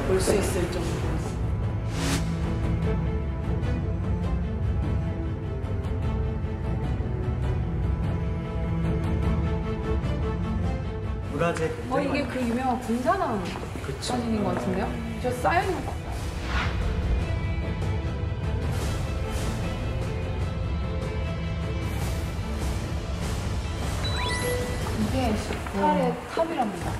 볼 수 있을 정도로. 문화재 이게 그 유명한 군산항 사진인 것 같은데요? 저 쌓여있는 것 같아요. 이게 수탈의 탑이랍니다.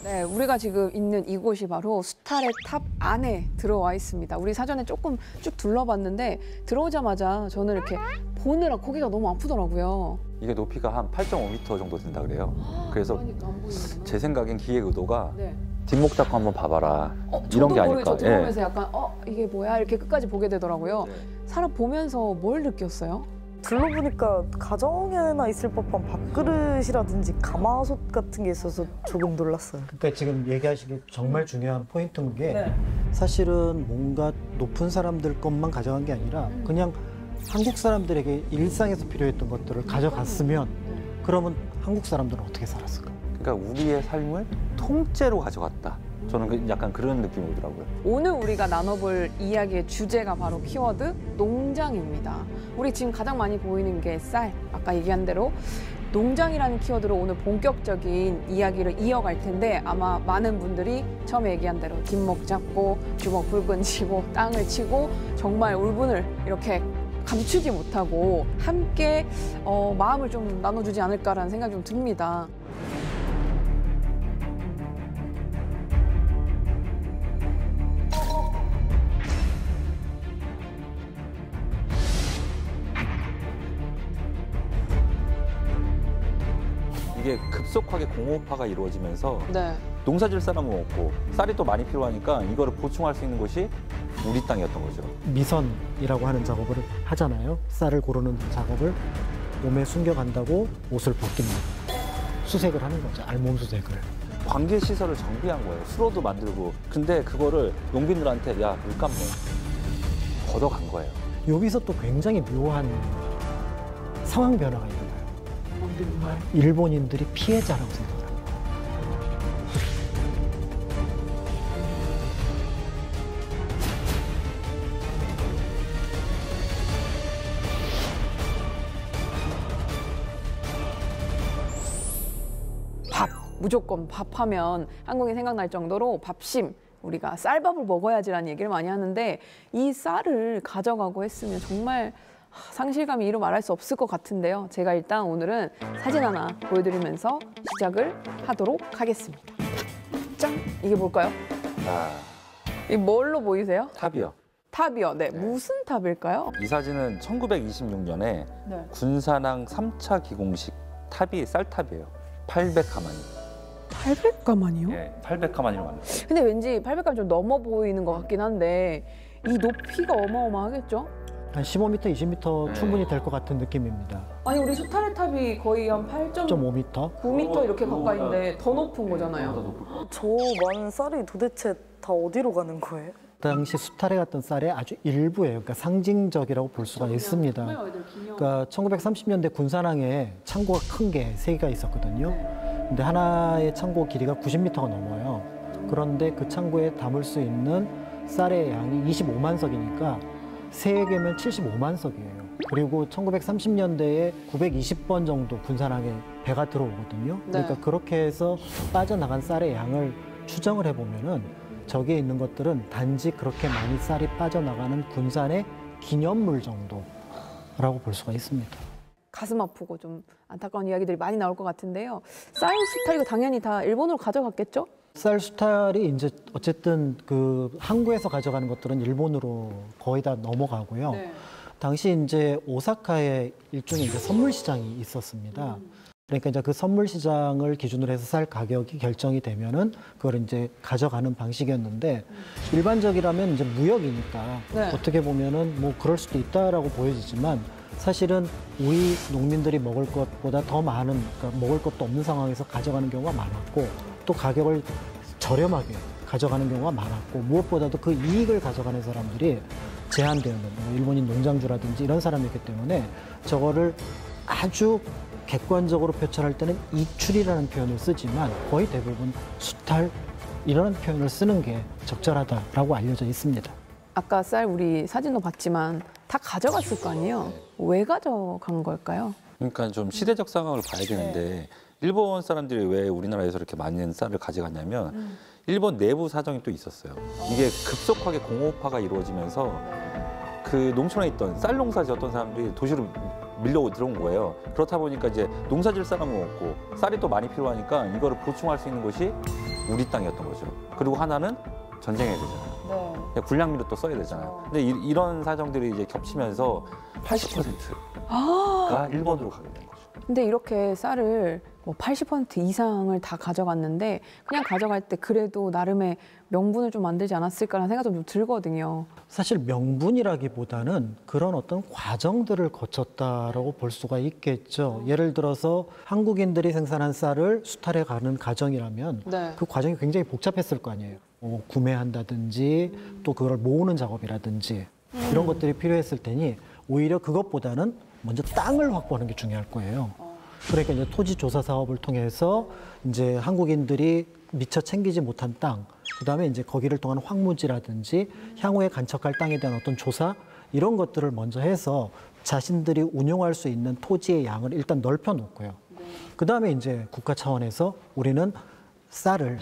네, 우리가 지금 있는 이곳이 바로 수탈의 탑 안에 들어와 있습니다. 우리 사전에 조금 쭉 둘러봤는데 들어오자마자 저는 이렇게 보느라 고개가 너무 아프더라고요. 이게 높이가 한 8.5m 정도 된다 그래요. 그래서 그러니까 안 보이는구나. 제 생각엔 기획 의도가 네. 뒷목 잡고 한번 봐봐라. 이런 저도 게 모르게 아닐까. 저 들어오면서 약간 이게 뭐야 이렇게 끝까지 보게 되더라고요. 네. 살아보면서 뭘 느꼈어요? 둘러보니까 가정에나 있을 법한 밥그릇이라든지 가마솥 같은 게 있어서 조금 놀랐어요. 그러니까 지금 얘기하신 게 정말 중요한 포인트인 게 네. 사실은 뭔가 높은 사람들 것만 가져간 게 아니라 그냥 한국 사람들에게 일상에서 필요했던 것들을 가져갔으면 그러면 한국 사람들은 어떻게 살았을까? 그러니까 우리의 삶을 통째로 가져갔다. 저는 약간 그런 느낌이 오더라고요. 오늘 우리가 나눠볼 이야기의 주제가 바로 키워드 농장입니다. 우리 지금 가장 많이 보이는 게 쌀. 아까 얘기한 대로 농장이라는 키워드로 오늘 본격적인 이야기를 이어갈 텐데 아마 많은 분들이 처음에 얘기한 대로 뒷목 잡고 주먹 붉은 치고 땅을 치고 정말 울분을 이렇게 감추지 못하고 함께 마음을 좀 나눠주지 않을까라는 생각이 좀 듭니다. 이게 급속하게 공업화가 이루어지면서 네. 농사 질 사람은 없고 쌀이 또 많이 필요하니까 이거를 보충할 수 있는 곳이 우리 땅이었던 거죠. 미선이라고 하는 작업을 하잖아요. 쌀을 고르는 작업을 몸에 숨겨간다고 옷을 벗깁니다. 수색을 하는 거죠. 알몸 수색을. 관계 시설을 정비한 거예요. 수로도 만들고. 근데 그거를 농민들한테 야, 물값 내. 걷어간 거예요. 여기서 또 굉장히 묘한 상황 변화가 일어나요. 일본인들이 피해자라고 생각합니다. 밥, 무조건 밥하면 한국인 생각날 정도로 밥심, 우리가 쌀밥을 먹어야지라는 얘기를 많이 하는데 이 쌀을 가져가고 했으면 정말 상실감이 이루 말할 수 없을 것 같은데요. 제가 일단 오늘은 사진 하나 보여드리면서 시작을 하도록 하겠습니다. 짠! 이게 뭘까요? 아, 이 뭘로 보이세요? 탑이요. 탑이요. 네. 네. 무슨 탑일까요? 이 사진은 1926년에 네. 군산항 3차 기공식 탑이 쌀탑이에요. 800가마니. 800가만이요? 네, 800가마니로 만든. 근데 왠지 800가만 좀 넘어 보이는 것 같긴 한데 이 높이가 어마어마하겠죠? 한 15m, 20m 네. 충분히 될 것 같은 느낌입니다. 아니 우리 수탈의 탑이 거의 한 8.5m 8.5m? 이렇게 가까이인데 더 높은 거잖아요. 저 많은 쌀이 도대체 다 어디로 가는 거예요? 당시 수탈에 갔던 쌀의 아주 일부예요. 그러니까 상징적이라고 볼 수가 있습니다. 그러니까 1930년대 군산항에 창고가 큰 게 3개가 있었거든요. 근데 하나의 창고 길이가 90m가 넘어요. 그런데 그 창고에 담을 수 있는 쌀의 양이 25만 석이니까 3개면 75만 석이에요. 그리고 1930년대에 920번 정도 군산항에 배가 들어오거든요. 그러니까 그렇게 해서 빠져나간 쌀의 양을 추정을 해보면은 저기에 있는 것들은 단지 그렇게 많이 쌀이 빠져나가는 군산의 기념물 정도라고 볼 수가 있습니다. 가슴 아프고 좀 안타까운 이야기들이 많이 나올 것 같은데요. 쌀, 수탈 이거 당연히 다 일본으로 가져갔겠죠? 쌀 수탈이 이제 어쨌든 그 항구에서 가져가는 것들은 일본으로 거의 다 넘어가고요. 네. 당시 이제 오사카에 일종의 이제 선물 시장이 있었습니다. 그러니까 이제 그 선물 시장을 기준으로 해서 쌀 가격이 결정이 되면은 그걸 이제 가져가는 방식이었는데 일반적이라면 이제 무역이니까 네. 어떻게 보면은 뭐 그럴 수도 있다라고 보여지지만 사실은 우리 농민들이 먹을 것보다 더 많은, 그러니까 먹을 것도 없는 상황에서 가져가는 경우가 많았고 또 가격을 저렴하게 가져가는 경우가 많았고 무엇보다도 그 이익을 가져가는 사람들이 제한되어 있는 뭐 일본인 농장주라든지 이런 사람이기 때문에 저거를 아주 객관적으로 표출할 때는 이출이라는 표현을 쓰지만 거의 대부분 수탈 이런 표현을 쓰는 게 적절하다라고 알려져 있습니다. 아까 쌀 우리 사진도 봤지만 다 가져갔을 거 아니에요? 왜 가져간 걸까요? 그러니까 좀 시대적 상황을 봐야 되는데 일본 사람들이 왜 우리나라에서 이렇게 많은 쌀을 가져갔냐면 일본 내부 사정이 또 있었어요. 이게 급속하게 공업화가 이루어지면서 그 농촌에 있던 쌀 농사 지었던 사람들이 도시로 밀려 들어온 거예요. 그렇다 보니까 이제 농사 질 사람은 없고 쌀이 또 많이 필요하니까 이거를 보충할 수 있는 곳이 우리 땅이었던 거죠. 그리고 하나는 전쟁해야 되잖아요. 군량미로 또 써야 되잖아요. 근데 이런 사정들이 이제 겹치면서 80%가 일본으로 가게 된 거죠. 근데 이렇게 쌀을 뭐 80% 이상을 다 가져갔는데 그냥 가져갈 때 그래도 나름의 명분을 좀 만들지 않았을까라는 생각이 좀 들거든요. 사실 명분이라기보다는 그런 어떤 과정들을 거쳤다라고 볼 수가 있겠죠. 예를 들어서 한국인들이 생산한 쌀을 수탈해 가는 과정이라면 네. 그 과정이 굉장히 복잡했을 거 아니에요. 뭐 구매한다든지 또 그걸 모으는 작업이라든지 이런 것들이 필요했을 테니 오히려 그것보다는 먼저 땅을 확보하는 게 중요할 거예요. 그러니까 이제 토지 조사 사업을 통해서 이제 한국인들이 미처 챙기지 못한 땅, 그다음에 이제 거기를 통한 황무지라든지 향후에 간척할 땅에 대한 어떤 조사 이런 것들을 먼저 해서 자신들이 운용할 수 있는 토지의 양을 일단 넓혀 놓고요. 그다음에 이제 국가 차원에서 우리는 쌀을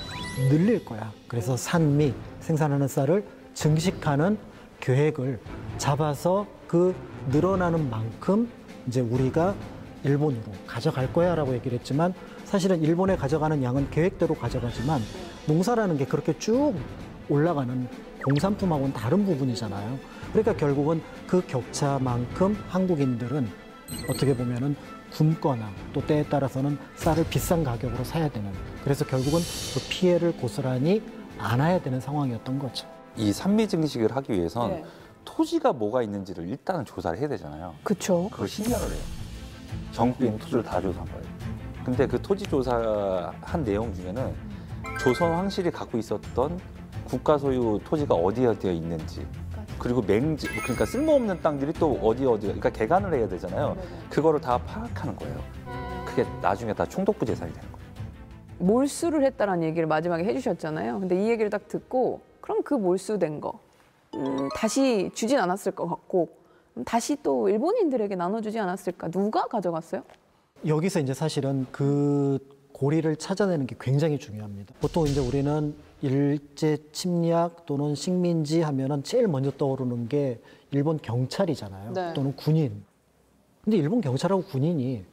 늘릴 거야. 그래서 산미 생산하는 쌀을 증식하는 계획을 잡아서 그 늘어나는 만큼 이제 우리가 일본으로 가져갈 거야라고 얘기를 했지만 사실은 일본에 가져가는 양은 계획대로 가져가지만 농사라는 게 그렇게 쭉 올라가는 공산품하고는 다른 부분이잖아요. 그러니까 결국은 그 격차만큼 한국인들은 어떻게 보면은 굶거나 또 때에 따라서는 쌀을 비싼 가격으로 사야 되는 그래서 결국은 그 피해를 고스란히 안아야 되는 상황이었던 거죠. 이 산미 증식을 하기 위해선 토지가 뭐가 있는지를 일단은 조사를 해야 되잖아요. 그렇죠. 그걸 신년을 해요. 전국에 있는 토지를 다 조사한 거예요. 근데 그 토지 조사한 내용 중에는 조선 황실이 갖고 있었던 국가 소유 토지가 어디에 있는지 그리고 맹지 그러니까 쓸모없는 땅들이 또 어디 그러니까 개간을 해야 되잖아요. 그거를 다 파악하는 거예요. 그게 나중에 다 총독부 재산이 되는 거예요. 몰수를 했다라는 얘기를 마지막에 해주셨잖아요. 근데 이 얘기를 딱 듣고 그럼 그 몰수된 거 다시 주진 않았을 것 같고 다시 또 일본인들에게 나눠주지 않았을까? 누가 가져갔어요? 여기서 이제 사실은 그 고리를 찾아내는 게 굉장히 중요합니다. 보통 이제 우리는 일제 침략 또는 식민지 하면은 제일 먼저 떠오르는 게 일본 경찰이잖아요. 네. 또는 군인. 근데 일본 경찰하고 군인이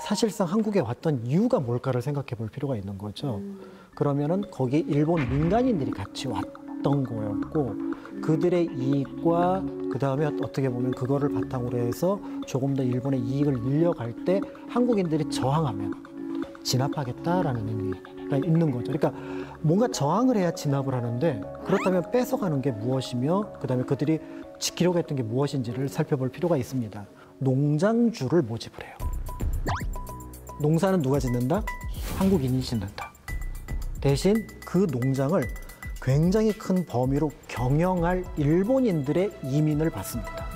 사실상 한국에 왔던 이유가 뭘까를 생각해 볼 필요가 있는 거죠. 그러면은 거기 일본 민간인들이 같이 왔던 거였고 그들의 이익과 그다음에 어떻게 보면 그거를 바탕으로 해서 조금 더 일본의 이익을 늘려갈 때 한국인들이 저항하면 진압하겠다라는 의미가 있는 거죠. 그러니까 뭔가 저항을 해야 진압을 하는데 그렇다면 뺏어가는 게 무엇이며 그다음에 그들이 지키려고 했던 게 무엇인지를 살펴볼 필요가 있습니다. 농장주를 모집을 해요. 농사는 누가 짓는다? 한국인이 짓는다. 대신 그 농장을 굉장히 큰 범위로 경영할 일본인들의 이민을 받습니다.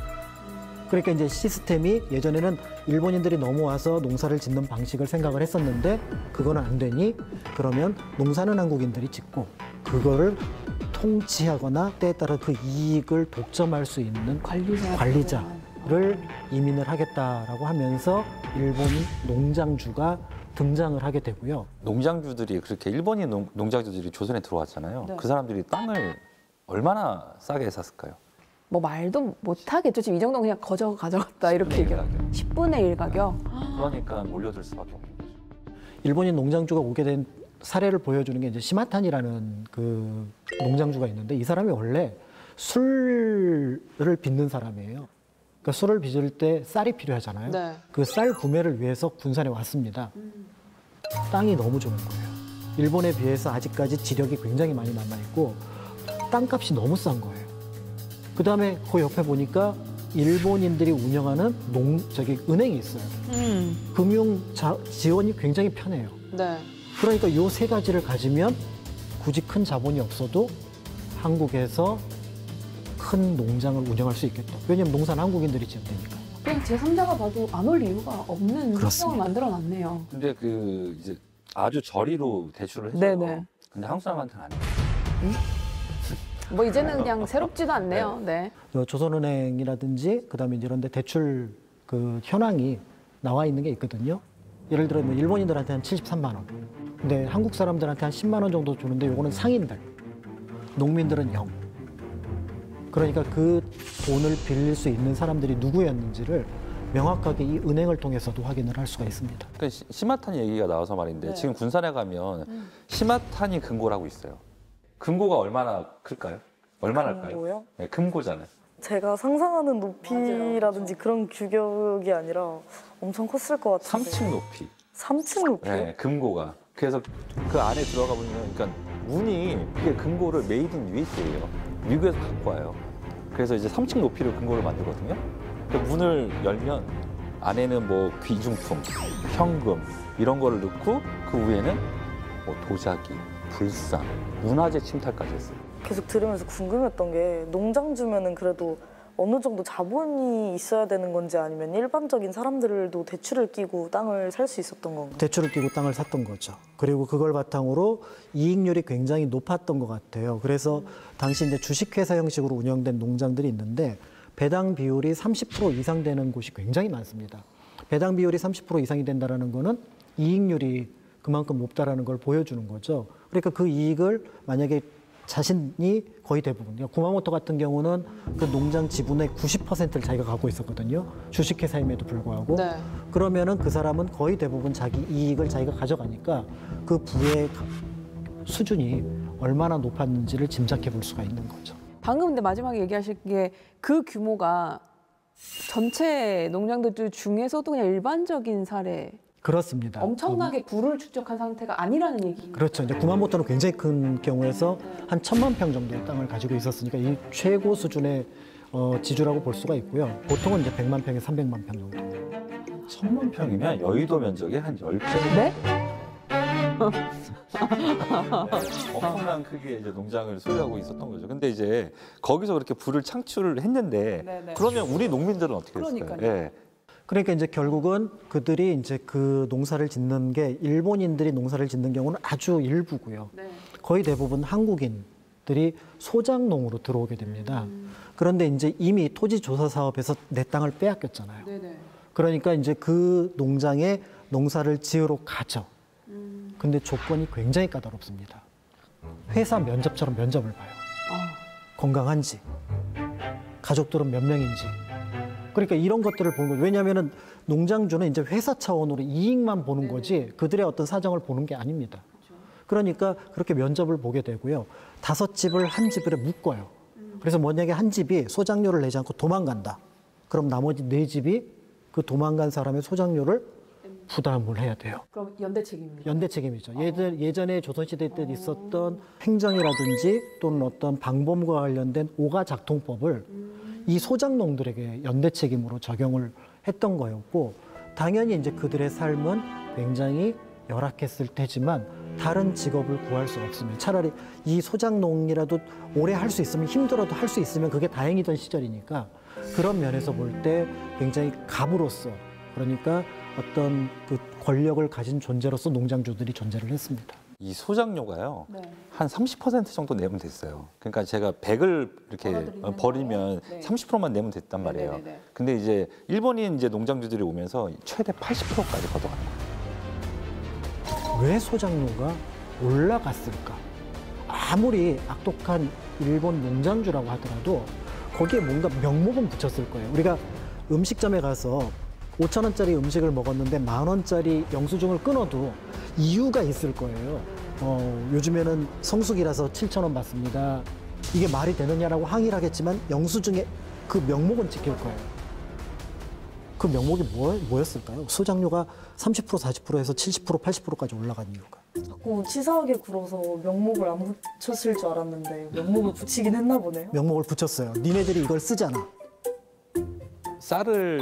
그러니까 이제 시스템이 예전에는 일본인들이 넘어와서 농사를 짓는 방식을 생각을 했었는데 그거는 안 되니 그러면 농사는 한국인들이 짓고 그거를 통치하거나 때에 따라 그 이익을 독점할 수 있는 관리자를 이민을 하겠다라고 하면서 일본인 농장주가 등장을 하게 되고요. 농장주들이 그렇게 일본인 농장주들이 조선에 들어왔잖아요. 네. 그 사람들이 땅을 얼마나 싸게 샀을까요? 뭐 말도 못하겠죠. 지금 이 정도는 그냥 가져갔다 이렇게 얘기해요. 10분의 1 가격. 그러니까 몰려들 수밖에 없는 거죠. 일본인 농장주가 오게 된 사례를 보여주는 게 이제 시마탄이라는 그 농장주가 있는데 이 사람이 원래 술을 빚는 사람이에요. 그러니까 술을 빚을 때 쌀이 필요하잖아요. 네. 그 쌀 구매를 위해서 군산에 왔습니다. 땅이 너무 좋은 거예요. 일본에 비해서 아직까지 지력이 굉장히 많이 남아있고 땅값이 너무 싼 거예요. 그 다음에 그 옆에 보니까 일본인들이 운영하는 은행이 있어요. 금융 지원이 굉장히 편해요. 네. 그러니까 요 세 가지를 가지면 굳이 큰 자본이 없어도 한국에서 큰 농장을 운영할 수 있겠다. 왜냐하면 농사는 한국인들이 지을 테니까. 그냥 제3자가 봐도 안 올 이유가 없는 그렇습니다. 상황을 만들어놨네요. 근데 그 이제 아주 저리로 대출을 했어요. 네네. 근데 한국 사람한테는 안 해요. 뭐 이제는 그냥 새롭지도 않네요. 네. 조선은행이라든지 그다음에 이런 데 대출 그 현황이 나와 있는 게 있거든요. 예를 들어 뭐 일본인들한테 한 73만 원. 근데 한국 사람들한테 한 10만 원 정도 주는데 요거는 상인들. 농민들은 0. 그러니까 그 돈을 빌릴 수 있는 사람들이 누구였는지를 명확하게 이 은행을 통해서도 확인을 할 수가 있습니다. 그러니까 심화탄 얘기가 나와서 말인데 네. 지금 군산에 가면 심화탄이 금고라고 있어요. 금고가 얼마나 클까요? 얼마나 할까요? 금고요? 네, 금고잖아요. 제가 상상하는 높이라든지 그런 규격이 아니라 엄청 컸을 것 같은데. 3층 높이. 3층 높이요? 네, 금고가. 그래서 그 안에 들어가 보면 그러니까 문이 그게 금고를 메이드 인 USA예요. 미국에서 갖고 와요. 그래서 이제 3층 높이로 금고를 만들거든요. 그 문을 열면 안에는 뭐 귀중품, 현금 이런 거를 넣고 그 위에는 뭐 도자기, 불상, 문화재 침탈까지 했어요. 계속 들으면서 궁금했던 게 농장 주면은 그래도 어느 정도 자본이 있어야 되는 건지 아니면 일반적인 사람들도 대출을 끼고 땅을 살 수 있었던 건가요? 대출을 끼고 땅을 샀던 거죠. 그리고 그걸 바탕으로 이익률이 굉장히 높았던 것 같아요. 그래서 당시 이제 주식회사 형식으로 운영된 농장들이 있는데 배당 비율이 30% 이상 되는 곳이 굉장히 많습니다. 배당 비율이 30% 이상이 된다는 거는 이익률이 그만큼 높다라는 걸 보여주는 거죠. 그러니까 그 이익을 만약에 자신이 거의 대부분, 그러니까 구마모토 같은 경우는 그 농장 지분의 90%를 자기가 갖고 있었거든요. 주식회사임에도 불구하고. 네. 그러면은 그 사람은 거의 대부분 자기 이익을 자기가 가져가니까 그 부의 수준이 얼마나 높았는지를 짐작해 볼 수가 있는 거죠. 방금 근데 마지막에 얘기하실 게 그 규모가 전체 농장들 중에서도 그냥 일반적인 사례 그렇습니다. 엄청나게 부를 축적한 상태가 아니라는 얘기입니다. 그렇죠. 이제 구마모토는 굉장히 큰 경우에서 한 1,000만 평 정도의 땅을 가지고 있었으니까 이 최고 수준의 지주라고 볼 수가 있고요. 보통은 이제 100만 평에 300만 평 정도. 1000만 평이면 여의도 면적의 한 10배. 네? 엄청난 크기의 이제 농장을 소유하고 있었던 거죠. 근데 이제 거기서 그렇게 부를 창출을 했는데 네네. 그러면 우리 농민들은 어떻게 했을까요? 그러니까요. 예. 그러니까 이제 결국은 그들이 이제 그 농사를 짓는 게 일본인들이 농사를 짓는 경우는 아주 일부고요. 네. 거의 대부분 한국인들이 소작농으로 들어오게 됩니다. 그런데 이제 이미 토지 조사 사업에서 내 땅을 빼앗겼잖아요. 네네. 그러니까 이제 그 농장에 농사를 지으러 가죠. 근데 조건이 굉장히 까다롭습니다. 회사 면접처럼 면접을 봐요. 건강한지, 가족들은 몇 명인지. 그러니까 이런 것들을 보는 거죠. 왜냐하면은 농장주는 이제 회사 차원으로 이익만 보는 거지 그들의 어떤 사정을 보는 게 아닙니다. 그러니까 그렇게 면접을 보게 되고요. 5집을 한 집에 묶어요. 그래서 만약에 한 집이 소작료를 내지 않고 도망간다. 그럼 나머지 4집이 그 도망간 사람의 소작료를 부담을 해야 돼요. 그럼 연대 책임입니다. 연대 책임이죠. 예전에 조선시대 때 있었던 행정이라든지 또는 어떤 방범과 관련된 오가작통법을 이 소작농들에게 연대 책임으로 적용을 했던 거였고, 당연히 이제 그들의 삶은 굉장히 열악했을 테지만 다른 직업을 구할 수 없으면 차라리 이 소작농이라도 오래 할 수 있으면, 힘들어도 할 수 있으면 그게 다행이던 시절이니까 그런 면에서 볼 때 굉장히 갑으로서, 그러니까 어떤 그 권력을 가진 존재로서 농장주들이 존재를 했습니다. 이 소작료가요. 네. 한 30% 정도 내면 됐어요. 그러니까 제가 100을 이렇게 버리면 네. 30%만 내면 됐단 말이에요. 네네네. 근데 이제 일본인 이제 농장주들이 오면서 최대 80%까지 걷어가는 거예요. 왜 소작료가 올라갔을까? 아무리 악독한 일본 농장주라고 하더라도 거기에 뭔가 명목은 붙였을 거예요. 우리가 음식점에 가서 5,000원짜리 음식을 먹었는데 10,000원짜리 영수증을 끊어도 이유가 있을 거예요. 요즘에는 성수기라서 7,000원 받습니다. 이게 말이 되느냐라고 항의를 하겠지만 영수증에 그 명목은 지킬 거예요. 그 명목이 뭐였을까요? 소작료가 30%, 40%에서 70%, 80%까지 올라간 이유가. 자꾸 치사하게 굴어서 명목을 안 붙였을 줄 알았는데 명목을 붙이긴 했나 보네요. 명목을 붙였어요. 니네들이 이걸 쓰잖아. 쌀을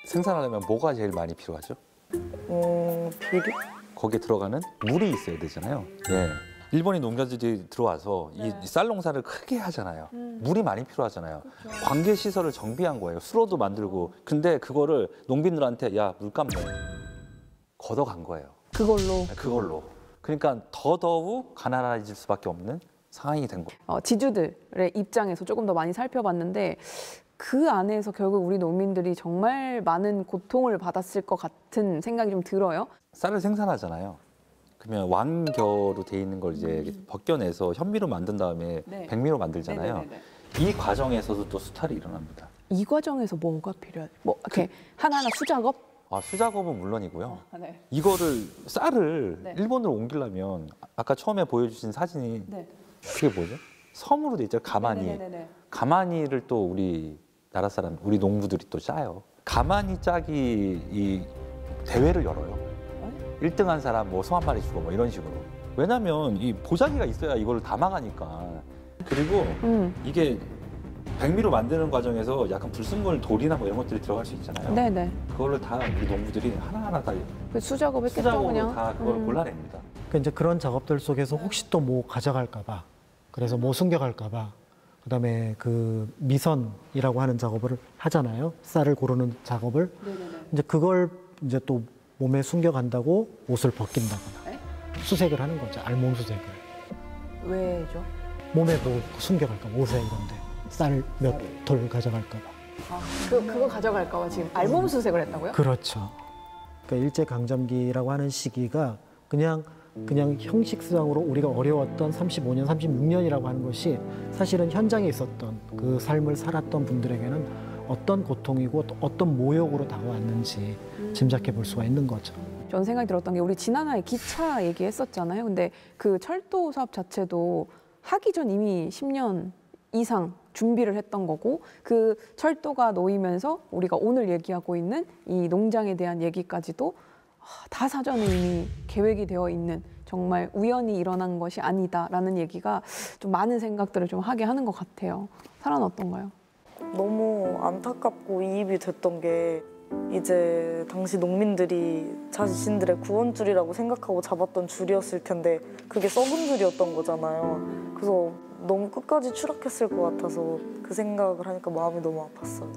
생산하려면 뭐가 제일 많이 필요하죠? 비료? 거기에 들어가는 물이 있어야 되잖아요. 예. 일본인 농가들이 들어와서 네. 이 쌀 농사를 크게 하잖아요. 물이 많이 필요하잖아요. 그렇죠. 관계 시설을 정비한 거예요. 수로도 만들고. 근데 그거를 농민들한테 야 물값 내 걷어간 거예요. 그걸로. 그러니까 더더욱 가난해질 수밖에 없는 상황이 된 거예요. 지주들의 입장에서 조금 더 많이 살펴봤는데 그 안에서 결국 우리 농민들이 정말 많은 고통을 받았을 것 같은 생각이 좀 들어요. 쌀을 생산하잖아요. 그러면 완겨로 돼 있는 걸 이제 벗겨내서 현미로 만든 다음에 네. 백미로 만들잖아요. 네네네네. 이 과정에서도 또 수탈이 일어납니다. 이 과정에서 뭐가 필요해요? 뭐 이렇게 하나하나 수작업? 수작업은 물론이고요. 네. 이거를 쌀을 네. 일본으로 옮기려면 아까 처음에 보여주신 사진이 네. 그게 뭐죠? 섬으로 돼 있죠. 가마니. 네네네네. 가마니를 또 우리 나라 사람, 우리 농부들이 또 짜요. 가마니 짜기 이 대회를 열어요. 1등한 사람 뭐 소 한 마리 주고 뭐 이런 식으로. 왜냐면 이 보자기가 있어야 이걸 담아가니까. 그리고 이게 백미로 만드는 과정에서 약간 불순물 돌이나 뭐 이런 것들이 들어갈 수 있잖아요. 네네. 그걸로 다 우리 농부들이 하나하나 다 그 수작업 했겠죠 수작업으로 그냥. 다 그걸 골라냅니다. 그러니까 이제 그런 작업들 속에서 혹시 또 뭐 가져갈까봐, 그래서 뭐 숨겨갈까봐, 그다음에 그 미선이라고 하는 작업을 하잖아요. 쌀을 고르는 작업을. 네네네. 이제 그걸 이제 또 몸에 숨겨간다고 옷을 벗긴다거나 네? 수색을 하는 거죠. 알몸 수색을. 왜죠? 몸에 뭐 숨겨갈까, 옷에 이런데 쌀 몇 돌 가져갈까봐. 그거 가져갈까 봐 지금 알몸 수색을 했다고요? 그렇죠. 그러니까 일제 강점기라고 하는 시기가 그냥 형식상으로 우리가 어려웠던 35년, 36년이라고 하는 것이 사실은 현장에 있었던 그 삶을 살았던 분들에게는 어떤 고통이고 또 어떤 모욕으로 다가왔는지 짐작해 볼 수가 있는 거죠. 전 생각이 들었던 게 우리 지난화에 기차 얘기했었잖아요. 근데 그 철도 사업 자체도 하기 전 이미 10년 이상 준비를 했던 거고 그 철도가 놓이면서 우리가 오늘 얘기하고 있는 이 농장에 대한 얘기까지도 다 사전에 이미 계획이 되어 있는 정말 우연히 일어난 것이 아니다라는 얘기가 좀 많은 생각들을 좀 하게 하는 것 같아요. 사라는 어떤가요? 너무 안타깝고 이입이 됐던 게 이제 당시 농민들이 자신들의 구원줄이라고 생각하고 잡았던 줄이었을 텐데 그게 썩은 줄이었던 거잖아요. 그래서 너무 끝까지 추락했을 것 같아서 그 생각을 하니까 마음이 너무 아팠어요.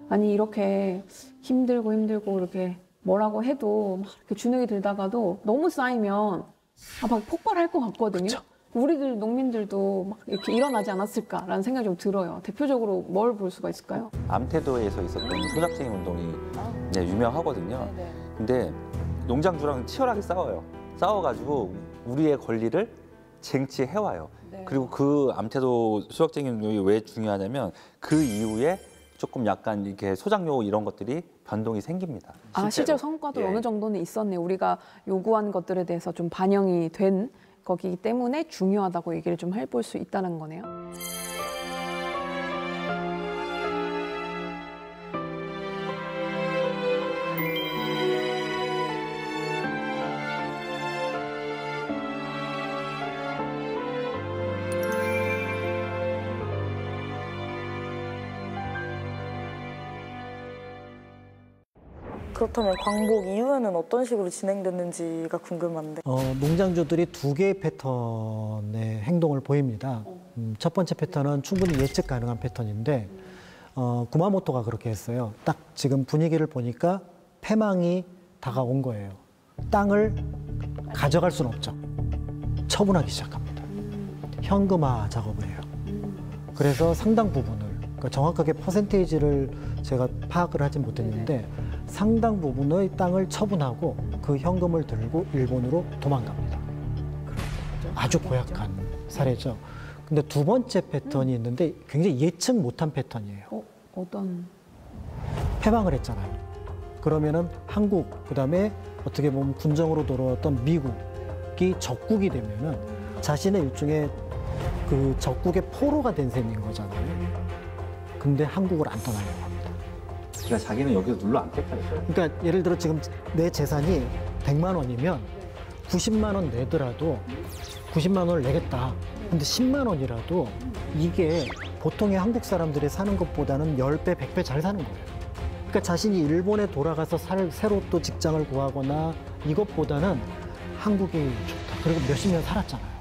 아니 이렇게 힘들고 이렇게 뭐라고 해도 막 이렇게 주눅이 들다가도 너무 쌓이면 막 폭발할 것 같거든요. 그쵸. 우리들 농민들도 막 이렇게 일어나지 않았을까라는 생각이 좀 들어요. 대표적으로 뭘 볼 수가 있을까요? 암태도에서 있었던 소작쟁이 운동이 유명하거든요. 근데 농장주랑 치열하게 싸워가지고 우리의 권리를 쟁취해와요. 네. 그리고 그 암태도 소작쟁이 운동이 왜 중요하냐면 그 이후에 조금 약간 이렇게 소작용 이런 것들이 변동이 생깁니다. 실제로 성과도 예. 어느 정도는 있었네요. 우리가 요구한 것들에 대해서 좀 반영이 된 거기 때문에 중요하다고 얘기를 좀 해볼 수 있다는 거네요. 그렇다면 광복 이후에는 어떤 식으로 진행됐는지가 궁금한데. 농장주들이 두 개의 패턴의 행동을 보입니다. 첫 번째 패턴은 충분히 예측 가능한 패턴인데 구마모토가 그렇게 했어요. 딱 지금 분위기를 보니까 패망이 다가온 거예요. 땅을 가져갈 수는 없죠. 처분하기 시작합니다. 현금화 작업을 해요. 그래서 상당 부분을, 그러니까 정확하게 퍼센테이지를 제가 파악을 하진 못했는데 상당 부분의 땅을 처분하고 그 현금을 들고 일본으로 도망갑니다. 아주 고약한 사례죠. 근데 두 번째 패턴이 있는데 굉장히 예측 못한 패턴이에요. 어떤? 패망을 했잖아요. 그러면은 한국, 그다음에 어떻게 보면 군정으로 돌아왔던 미국이 적국이 되면은 자신의 일종의 그 적국의 포로가 된 셈인 거잖아요. 근데 한국을 안 떠나려고 합니다. 그러니까 자기는 여기서 눌러 앉겠다. 그러니까 예를 들어 지금 내 재산이 100만 원이면 90만 원 내더라도 90만 원을 내겠다. 근데 10만 원이라도 이게 보통의 한국 사람들이 사는 것보다는 10배, 100배 잘 사는 거예요. 그러니까 자신이 일본에 돌아가서 새로 또 직장을 구하거나 이것보다는 한국이 좋다. 그리고 몇십 년 살았잖아요.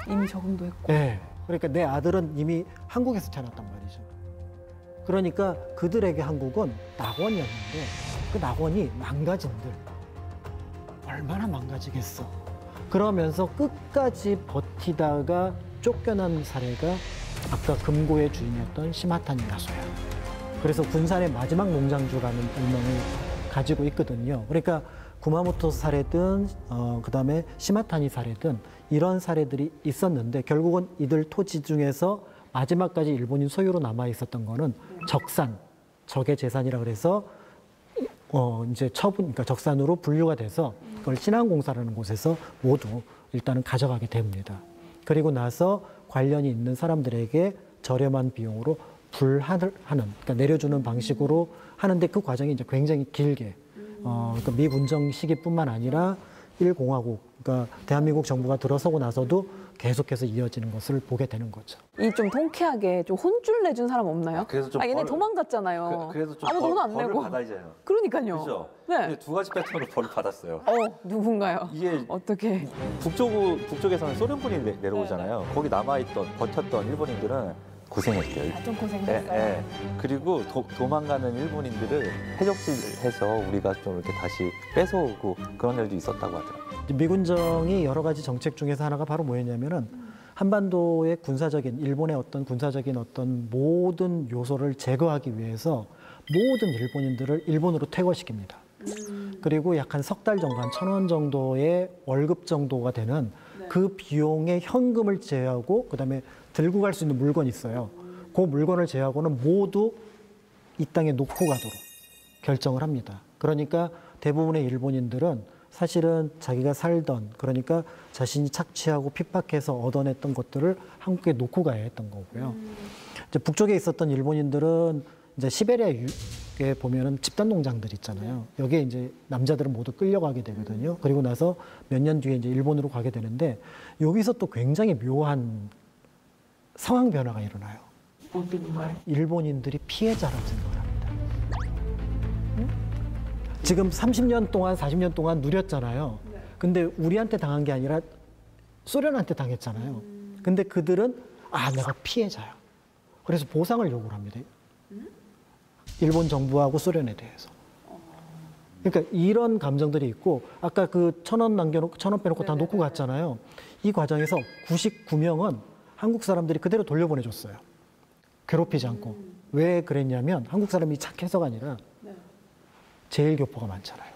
이미 적응도 했고. 네. 그러니까 내 아들은 이미 한국에서 태어났단 말이죠. 그러니까 그들에게 한국은 낙원이었는데 그 낙원이 망가진들 얼마나 망가지겠어. 그러면서 끝까지 버티다가 쫓겨난 사례가 아까 금고의 주인이었던 시마타니 나소야. 그래서 군산의 마지막 농장주라는 별명을 가지고 있거든요. 그러니까 구마모토 사례든 그다음에 시마타니 사례든 이런 사례들이 있었는데 결국은 이들 토지 중에서 마지막까지 일본인 소유로 남아 있었던 거는 적산, 적의 재산이라 그래서 이제 처분, 그러니까 적산으로 분류가 돼서 그걸 신안공사라는 곳에서 모두 일단은 가져가게 됩니다. 그리고 나서 관련이 있는 사람들에게 저렴한 비용으로 불하는, 그러니까 내려주는 방식으로 하는데 그 과정이 이제 굉장히 길게, 그러니까 미군정 시기뿐만 아니라 1공화국, 그러니까 대한민국 정부가 들어서고 나서도 계속해서 이어지는 것을 보게 되는 거죠. 이 좀 통쾌하게 좀 혼쭐 내준 사람 없나요? 그래서 좀 얘네 도망갔잖아요. 그래서 좀 아무도 돈 안 벌을 내고. 받아야죠. 그러니까요. 그렇죠. 네. 근데 두 가지 패턴으로 벌을 받았어요. 누군가요? 이게 어떻게? 북쪽에서는 소련군이 내려오잖아요. 거기 남아있던 버텼던 일본인들은 고생했대요. 좀 고생했어요. 그리고 도망가는 일본인들을 해적질해서 우리가 좀 이렇게 다시 뺏어오고 그런 일도 있었다고 하더라고요. 미군정이 여러 가지 정책 중에서 하나가 바로 뭐였냐면은 한반도의 군사적인 일본의 어떤 군사적인 어떤 모든 요소를 제거하기 위해서 모든 일본인들을 일본으로 퇴거시킵니다. 그리고 약 한 석 달 정도, 한 1,000원 정도의 월급 정도가 되는 그 비용의 현금을 제외하고 그다음에 들고 갈 수 있는 물건이 있어요. 그 물건을 제외하고는 모두 이 땅에 놓고 가도록 결정을 합니다. 그러니까 대부분의 일본인들은 사실은 자기가 살던, 그러니까 자신이 착취하고 핍박해서 얻어냈던 것들을 한국에 놓고 가야 했던 거고요. 이제 북쪽에 있었던 일본인들은 이제 시베리아에 보면은 집단 농장들 있잖아요. 여기에 이제 남자들은 모두 끌려가게 되거든요. 그리고 나서 몇 년 뒤에 이제 일본으로 가게 되는데 여기서 또 굉장히 묘한 상황 변화가 일어나요. 어떤 건가요? 일본인들이 피해자라고 생각을 합니다. 지금 30년 동안, 40년 동안 누렸잖아요. 근데 우리한테 당한 게 아니라 소련한테 당했잖아요. 근데 그들은 내가 피해자야. 그래서 보상을 요구를 합니다. 일본 정부하고 소련에 대해서. 그러니까 이런 감정들이 있고 아까 그 1,000원 남겨놓고 1,000원 빼놓고 다 놓고 갔잖아요. 이 과정에서 99명은 한국 사람들이 그대로 돌려보내줬어요. 괴롭히지 않고. 왜 그랬냐면 한국 사람이 착해서가 아니라 제일교포가 많잖아요.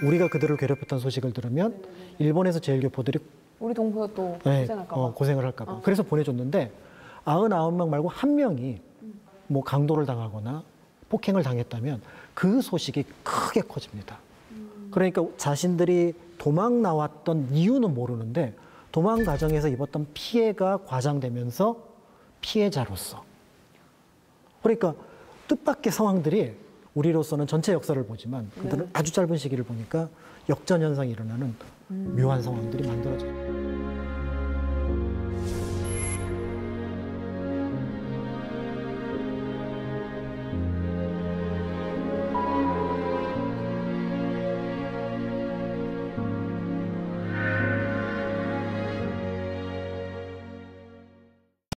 우리가 그들을 괴롭혔던 소식을 들으면 일본에서 제일교포들이 우리 동포가 또 고생할까 봐. 고생을 할까 봐. 그래서 보내줬는데 99명 말고 한 명이 뭐 강도를 당하거나 폭행을 당했다면 그 소식이 크게 커집니다. 그러니까 자신들이 도망 나왔던 이유는 모르는데 도망 과정에서 입었던 피해가 과장되면서 피해자로서. 그러니까 뜻밖의 상황들이 우리로서는 전체 역사를 보지만 그들은 아주 짧은 시기를 보니까 역전 현상이 일어나는 묘한 상황들이 만들어져요.